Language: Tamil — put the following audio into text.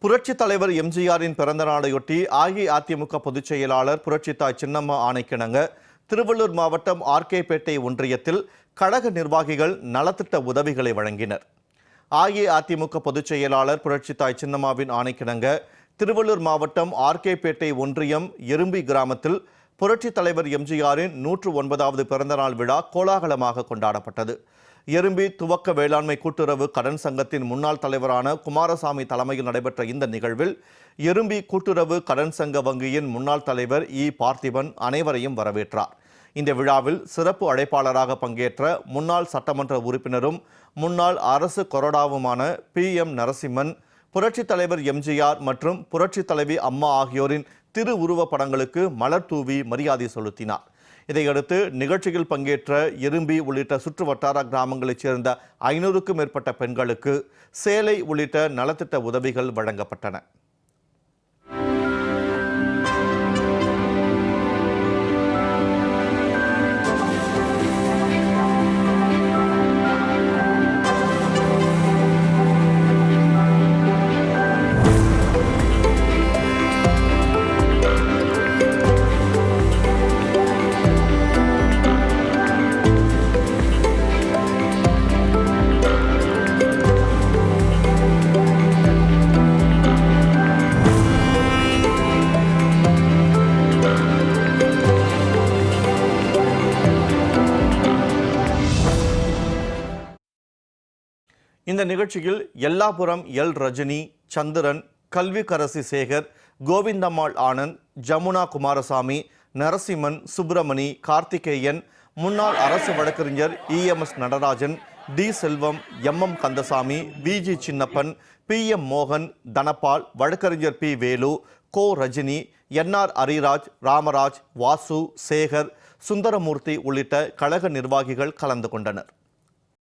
புரட்சித் தலைவர் எம்ஜிஆரின் பிறந்த நாளையொட்டி அஇஅதிமுக பொதுச் செயலாளர் புரட்சித்தாய் சின்னம்மா ஆணைக்கிணங்க திருவள்ளூர் மாவட்டம் ஆர்கேபேட்டை ஒன்றியத்தில் கழக நிர்வாகிகள் நலத்திட்ட உதவிகளை வழங்கினர். அஇஅதிமுக பொதுச் செயலாளர் புரட்சித்தாய் சின்னம்மாவின் ஆணைக்கிணங்க திருவள்ளூர் மாவட்டம் ஆர்கேபேட்டை ஒன்றியம் எறும்பி கிராமத்தில் புரட்சித் தலைவர் எம்ஜிஆரின் 109வது பிறந்தநாள் விழா கோலாகலமாக கொண்டாடப்பட்டது. எறும்பி துவக்க வேளாண்மை கூட்டுறவு கடன் சங்கத்தின் முன்னாள் தலைவரான குமாரசாமி தலைமையில் நடைபெற்ற இந்த நிகழ்வில் எறும்பி கூட்டுறவு கடன் சங்க வங்கியின் முன்னாள் தலைவர் பார்த்திபன் அனைவரையும் வரவேற்றார். இந்த விழாவில் சிறப்பு அழைப்பாளராக பங்கேற்ற முன்னாள் சட்டமன்ற உறுப்பினரும் முன்னாள் அரசு கொறடாவுமான PM நரசிம்மன் புரட்சித் தலைவர் எம்ஜிஆர் மற்றும் புரட்சித் தலைவி அம்மா ஆகியோரின் திருவுருவப் படங்களுக்கு மலர் தூவி மரியாதை செலுத்தினார். இதையடுத்து நிகழ்ச்சியில் பங்கேற்ற எறும்பி உள்ளிட்ட சுற்று வட்டார கிராமங்களைச் சேர்ந்த 500க்கும் மேற்பட்ட பெண்களுக்கு சேலை உள்ளிட்ட நலத்திட்ட உதவிகள் வழங்கப்பட்டன. இந்த நிகழ்ச்சியில் எல்லாபுரம் ரஜினி, சந்திரன், கல்விக்கரசி சேகர், கோவிந்தம்மாள் ஆனந்த், ஜமுனா குமாரசாமி, நரசிம்மன், சுப்பிரமணி, கார்த்திகேயன், முன்னாள் அரசு வழக்கறிஞர் EMS நடராஜன், D செல்வம், MM Kandasamy, VG Chinnappan, PM மோகன், தனபால், வழக்கறிஞர் P வேலு, கோ ரஜினி, NR அரிராஜ், ராமராஜ், வாசு, சேகர், சுந்தரமூர்த்தி உள்ளிட்ட கழக நிர்வாகிகள் கலந்து கொண்டனர்.